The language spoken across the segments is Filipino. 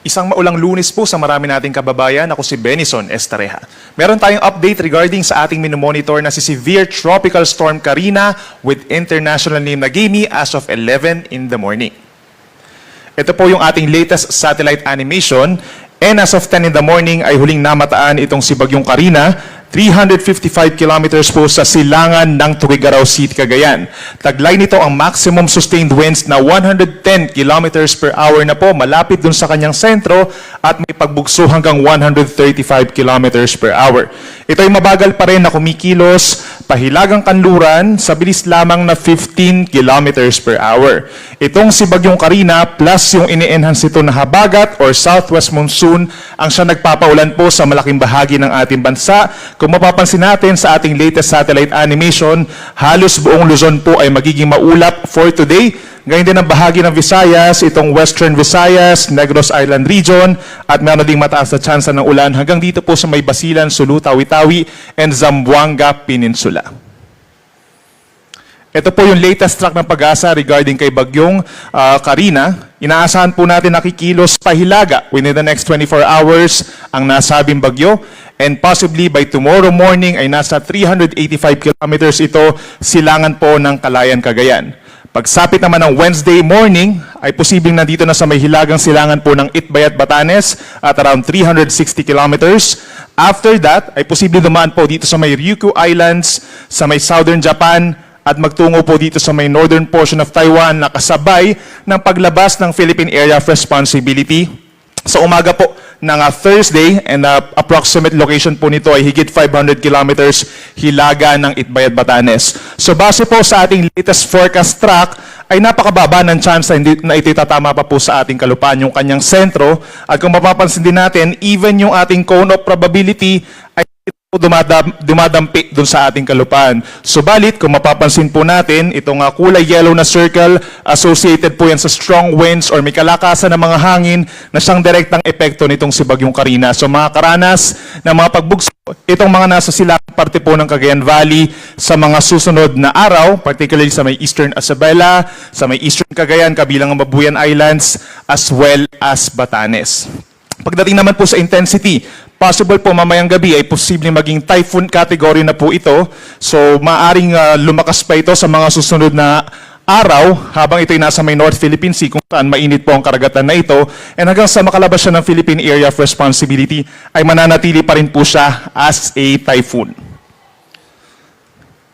Isang maulang Lunes po sa marami nating kababayan. Ako si Benison Estareja. Meron tayong update regarding sa ating minomonitor na si Severe Tropical Storm Karina with international name na Gimi as of 11 in the morning. Ito po yung ating latest satellite animation, and as of 10 in the morning ay huling namataan itong si Bagyong Karina, 355 kilometers po sa silangan ng Tuguegarao City, Cagayan. Taglay nito ang maximum sustained winds na 110 kilometers per hour na po, malapit dun sa kanyang sentro at may pagbugso hanggang 135 kilometers per hour. Ito ay mabagal pa rin na kumikilos pahilagang kanluran sa bilis lamang na 15 kilometers per hour. Itong si Bagyong Karina plus yung ini-enhance ito na habagat or southwest monsoon ang siya nagpapaulan po sa malaking bahagi ng ating bansa. Kung mapapansin natin sa ating latest satellite animation, halos buong Luzon po ay magiging maulap for today. Ngayon din ang bahagi ng Visayas, itong Western Visayas, Negros Island Region, at meron ding mataas na tsansa ng ulan hanggang dito po sa may Basilan, Sulu, Tawi-Tawi, and Zamboanga Peninsula. Ito po yung latest track ng Pag-asa regarding kay Bagyong Karina. Inaasahan po natin nakikilos pahilaga within the next 24 hours ang nasabing bagyo, and possibly by tomorrow morning ay nasa 385 kilometers ito silangan po ng Calayan, Cagayan. Pagsapit naman ng Wednesday morning, ay posibleng nandito na sa may hilagang silangan po ng Itbayat, Batanes at around 360 kilometers. After that, ay posibleng dumaan po dito sa may Ryukyu Islands, sa may Southern Japan, at magtungo po dito sa may northern portion of Taiwan na kasabay ng paglabas ng Philippine Area of Responsibility. Sa umaga po ng Thursday, and approximate location po nito ay higit 500 kilometers hilaga ng Itbayat, Batanes. So base po sa ating latest forecast track, ay napakababa ng chance na ito tatama pa po sa ating kalupaan yung kanyang sentro. At kung mapapansin din natin, even yung ating cone of probability ay dumadampi dun sa ating kalupaan. Subalit, kung mapapansin po natin, itong kulay yellow na circle, associated po yan sa strong winds or may kalakasan ng mga hangin na siyang direktang epekto nitong si Bagyong Karina. So mga karanas ng mga pagbugso, itong mga nasa silangang parte po ng Cagayan Valley sa mga susunod na araw, particularly sa may Eastern Isabela, sa may Eastern Cagayan, kabilang ang Babuyan Islands, as well as Batanes. Pagdating naman po sa intensity, possible po mamayang gabi ay posibleng maging typhoon category na po ito. So maaring lumakas pa ito sa mga susunod na araw habang ito'y nasa may North Philippine Sea kung saan mainit po ang karagatan na ito. And hanggang sa makalabas siya ng Philippine Area of Responsibility ay mananatili pa rin po siya as a typhoon.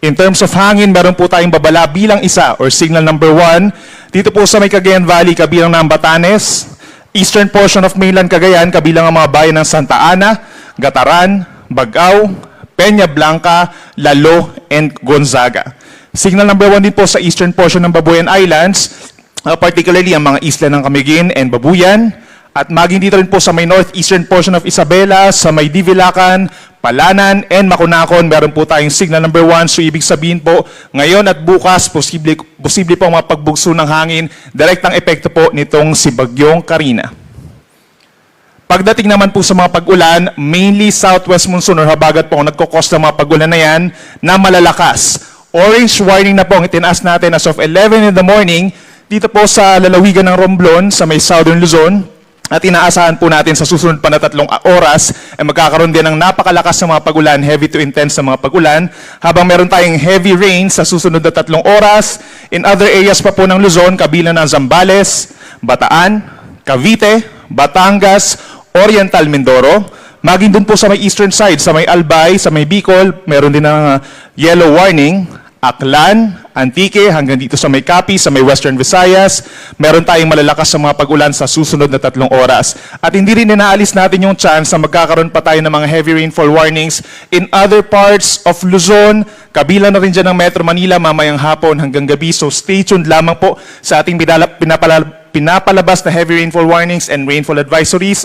In terms of hangin, meron po tayong babala bilang isa or signal number 1. Dito po sa may Cagayan Valley, kabilang ng Batanes, eastern portion of mainland Cagayan, kabilang ang mga bayan ng Santa Ana, Gataran, Bagao, Peña Blanca, Lalo, and Gonzaga. Signal number 1 din po sa eastern portion ng Babuyan Islands, particularly ang mga isla ng Camiguin and Babuyan, at maging dito rin po sa may northeastern portion of Isabela, sa may Divilacan, Palanan, and Makunakon, meron po tayong signal number 1. So ibig sabihin po, ngayon at bukas, posible po ang mapagbugso ng hangin, direktang epekto po nitong si Bagyong Karina. Pagdating naman po sa mga pag-ulan, mainly southwest monsoon or habagat po ang nagkukos ng mga pag-ulan na yan na malalakas. Orange warning na po ang itinaas natin as of 11 in the morning, dito po sa lalawigan ng Romblon, sa may southern Luzon. At inaasahan po natin sa susunod pa na 3 oras ay magkakaroon din ng napakalakas na mga pag-ulan, heavy to intense na mga pag-ulan, habang meron tayong heavy rain sa susunod na 3 oras. In other areas pa po ng Luzon, kabilang ng Zambales, Bataan, Cavite, Batangas, Oriental Mindoro. Maging dun po sa may eastern side, sa may Albay, sa may Bicol, meron din ng yellow warning. Aklan, Antique, hanggang dito sa may Capi, sa may Western Visayas, meron tayong malalakas sa mga pag-ulan sa susunod na 3 oras. At hindi rin inaalis natin yung chance na magkakaroon pa tayo ng mga heavy rainfall warnings in other parts of Luzon, kabilang na rin dyan ng Metro Manila mamayang hapon hanggang gabi. So stay tuned lamang po sa ating pinapalabas na heavy rainfall warnings and rainfall advisories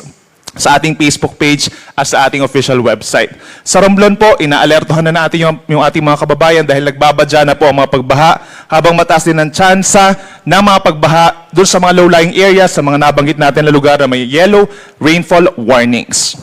sa ating Facebook page at sa ating official website. Sa Romblon po, inaalertohan na natin yung ating mga kababayan dahil nagbabadya na po ang mga pagbaha, habang mataas din ang tsansa na mga pagbaha doon sa mga low-lying areas, sa mga nabanggit natin na lugar na may yellow rainfall warnings.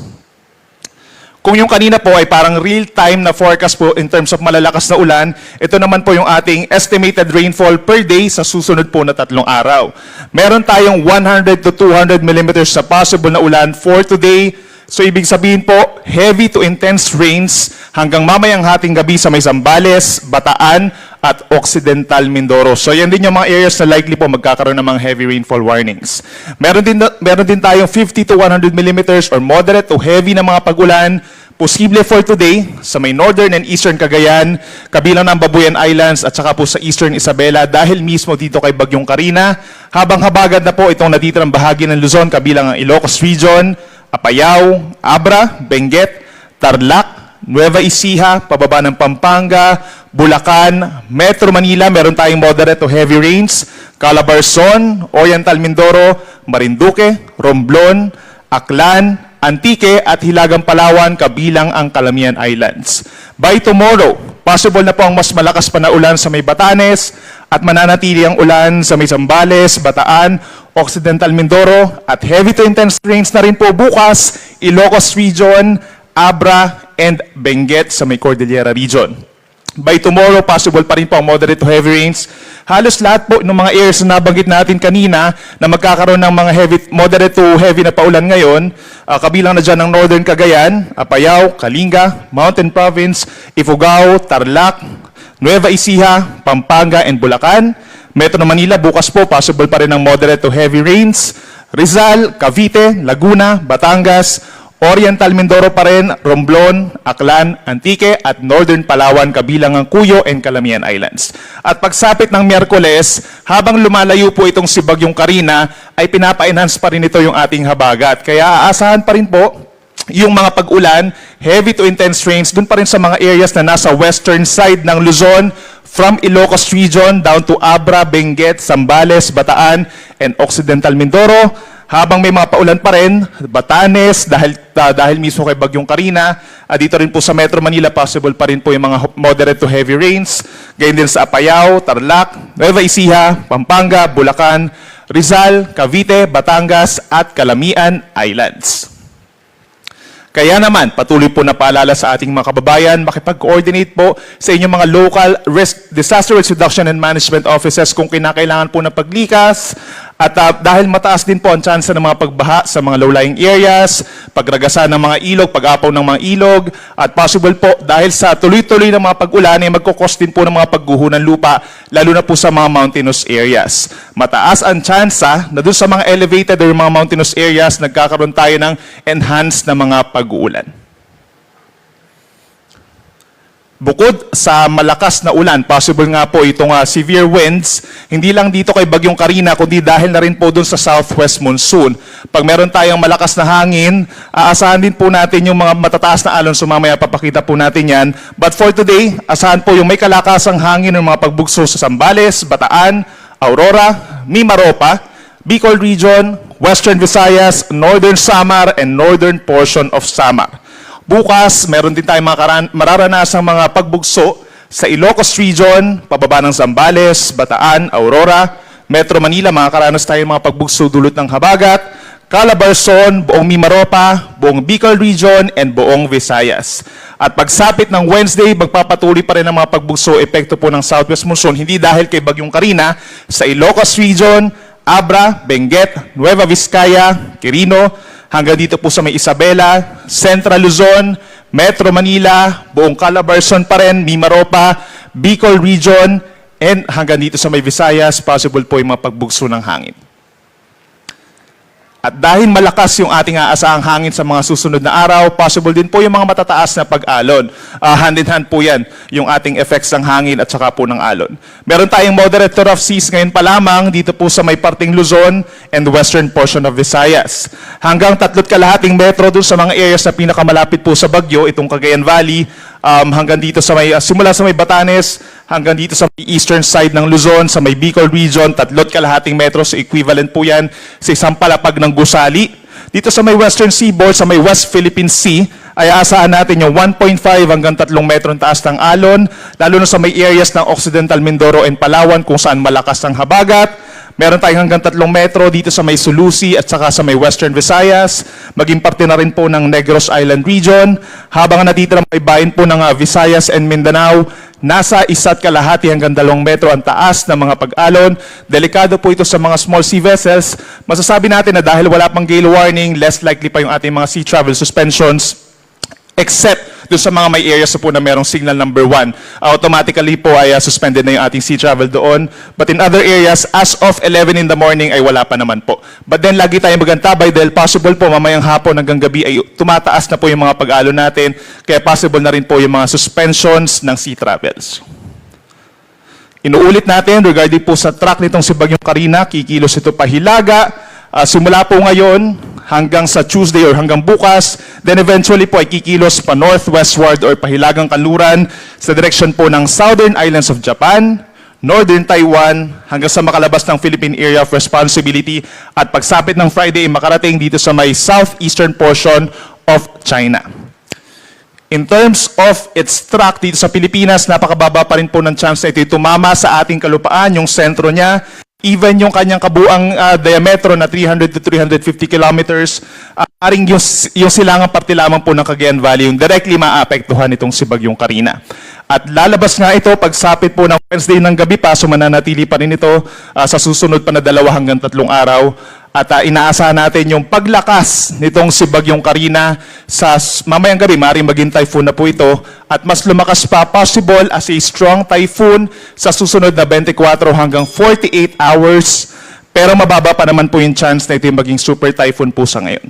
Kung yung kanina po ay parang real-time na forecast po in terms of malalakas na ulan, ito naman po yung ating estimated rainfall per day sa susunod po na 3 araw. Meron tayong 100 to 200 millimeters sa possible na ulan for today. So ibig sabihin po, heavy to intense rains hanggang mamayang hating gabi sa may Zambales, Bataan, at Occidental Mindoro. So yan din yung mga areas na likely po magkakaroon ng mga heavy rainfall warnings. Meron din tayong 50 to 100 millimeters or moderate to heavy na mga pag-ulan posible for today sa may northern and eastern Cagayan, kabilang ng Babuyan Islands at saka po sa eastern Isabela dahil mismo dito kay Bagyong Karina. Habang habagat na po itong natitirang bahagi ng Luzon kabilang ang Ilocos Region, Apayao, Abra, Benguet, Tarlac, Nueva Ecija, pababa ng Pampanga, Bulacan, Metro Manila, meron tayong moderate to heavy rains, Calabarzon, Oriental Mindoro, Marinduque, Romblon, Aklan, Antique at Hilagang Palawan kabilang ang Calamian Islands. By tomorrow, possible na po ang mas malakas pa na ulan sa may Batanes at mananatili ang ulan sa may Zambales, Bataan, Occidental Mindoro at heavy to intense rains na rin po bukas, Ilocos Region, Abra, and Benguet sa may Cordillera Region. By tomorrow, possible pa rin po ang moderate to heavy rains. Halos lahat po ng mga areas na nabanggit natin kanina na magkakaroon ng mga moderate to heavy na paulan ngayon, kabilang na dyan ng Northern Cagayan, Apayao, Kalinga, Mountain Province, Ifugao, Tarlac, Nueva Ecija, Pampanga, and Bulacan. Metro Manila, bukas po, possible pa rin ang moderate to heavy rains. Rizal, Cavite, Laguna, Batangas, Oriental Mindoro pa rin, Romblon, Aklan, Antique, at Northern Palawan kabilang ang Cuyo and Calamian Islands. At pagsapit ng Miyerkules, habang lumalayo po itong si Bagyong Karina, ay pinapa-enhance pa rin ito yung ating habagat. Kaya aasahan pa rin po yung mga pag-ulan, heavy to intense rains, dun pa rin sa mga areas na nasa western side ng Luzon, from Ilocos Region down to Abra, Benguet, Zambales, Bataan, and Occidental Mindoro. Habang may mga paulan pa rin, Batanes, dahil mismo kay Bagyong Karina, dito rin po sa Metro Manila, possible pa rin po yung mga moderate to heavy rains. Ganyan din sa Apayao, Tarlac, Nueva Ecija, Pampanga, Bulacan, Rizal, Cavite, Batangas, at Calamian Islands. Kaya naman, patuloy po na paalala sa ating mga kababayan, makipag-coordinate po sa inyong mga local disaster risk reduction and management offices kung kinakailangan po na paglikas. At dahil mataas din po ang chance ng mga pagbaha sa mga low-lying areas, pagragasa ng mga ilog, pag-apaw ng mga ilog, at possible po dahil sa tuloy-tuloy ng mga pag-ulan ay magkukos din po ng mga pagguho ng lupa, lalo na po sa mga mountainous areas. Mataas ang chance na doon sa mga elevated or mga mountainous areas, nagkakaroon tayo ng enhanced na mga pag-uulan. Bukod sa malakas na ulan, possible nga po itong severe winds, hindi lang dito kay Bagyong Karina, kundi dahil na rin po dun sa southwest monsoon. Pag meron tayong malakas na hangin, aasahan din po natin yung mga matataas na alon, so mamaya papakita po natin yan. But for today, asahan po yung may kalakasang hangin ng mga pagbugso sa Zambales, Bataan, Aurora, Mimaropa, Bicol Region, Western Visayas, Northern Samar, and northern portion of Samar. Bukas, meron din tayong mararanasang mga pagbugso sa Ilocos Region, pababa ng Zambales, Bataan, Aurora, Metro Manila, makakaranas tayong mga pagbugso dulot ng habagat, Calabarzon, buong Mimaropa, buong Bicol Region, and buong Visayas. At pagsapit ng Wednesday, magpapatuloy pa rin ang mga pagbugso epekto po ng southwest monsoon, hindi dahil kay Bagyong Karina, sa Ilocos Region, Abra, Benguet, Nueva Vizcaya, Quirino, hanggang dito po sa may Isabela, Central Luzon, Metro Manila, buong Calabarzon pa rin, Mimaropa, Bicol Region, and hanggang dito sa may Visayas, possible po yung mga pagbugso ng hangin. At dahil malakas yung ating aasahang hangin sa mga susunod na araw, possible din po yung mga matataas na pag-alon. Hand in hand po yan, yung ating effects ng hangin at saka po ng alon. Meron tayong moderate to rough seas ngayon pa lamang dito po sa may parting Luzon and western portion of Visayas. Hanggang 3.5 metro dun sa mga areas na pinakamalapit po sa Bagyo, itong Cagayan Valley, hanggang dito sa may, simula sa may Batanes, hanggang dito sa may eastern side ng Luzon, sa may Bicol Region, 3.5 metro, so equivalent po yan sa isang palapag ng gusali. Dito sa may Western Seaboard, sa may West Philippine Sea, ay aasahan natin yung 1.5 hanggang 3 metro taas ng alon, lalo na sa may areas ng Occidental Mindoro and Palawan kung saan malakas ang habagat. Meron tayong hanggang 3 metro dito sa may Sulusi at saka sa may Western Visayas, maging parte na rin po ng Negros Island Region, habang ang natitirang may bayan po ng Visayas and Mindanao, nasa 1.5 hanggang 2 metro ang taas ng mga pag-alon. Delikado po ito sa mga small sea vessels. Masasabi natin na dahil wala pang gale warning, less likely pa yung ating mga sea travel suspensions, except doon sa mga may areas po na merong signal number 1. Automatically po ay suspended na yung ating sea travel doon. But in other areas, as of 11 in the morning ay wala pa naman po. But then lagi tayong magantabay dahil possible po mamayang hapon hanggang gabi ay tumataas na po yung mga pag-alon natin. Kaya possible na rin po yung mga suspensions ng sea travels. Inuulit natin regarding po sa track nitong si Bagyong Karina, kikilos ito pahilaga. Simula po ngayon hanggang sa Tuesday or hanggang bukas, then eventually po ay kikilos pa northwestward or pahilagang kanluran sa direction po ng southern islands of Japan, northern Taiwan, hanggang sa makalabas ng Philippine Area of Responsibility at pagsapit ng Friday ay makarating dito sa may southeastern portion of China. In terms of its track dito sa Pilipinas, napakababa pa rin po ng chance na ito'y tumama sa ating kalupaan, yung sentro niya. Even yung kanyang kabuang diametro na 300 to 350 kilometers, aring yung silangang parte lamang po ng Cagayan Valley, yung directly maapektuhan itong si Bagyong Karina. At lalabas nga ito pagsapit po ng Wednesday ng gabi pa, so mananatili pa rin ito sa susunod pa na 2 hanggang 3 araw. At inaasahan natin yung paglakas nitong si Bagyong Karina sa mamayang gabi, maaaring maging typhoon na po ito, at mas lumakas pa possible as a strong typhoon sa susunod na 24 hanggang 48 hours. Pero mababa pa naman po yung chance na ito yung maging super typhoon po sa ngayon.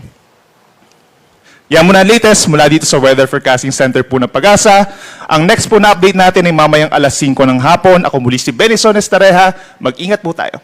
Yan muna ang latest mula dito sa Weather Forecasting Center po ng Pag-asa. Ang next po na update natin ay mamayang alas 5 ng hapon. Ako muli si Benison Estareja. Mag-ingat po tayo.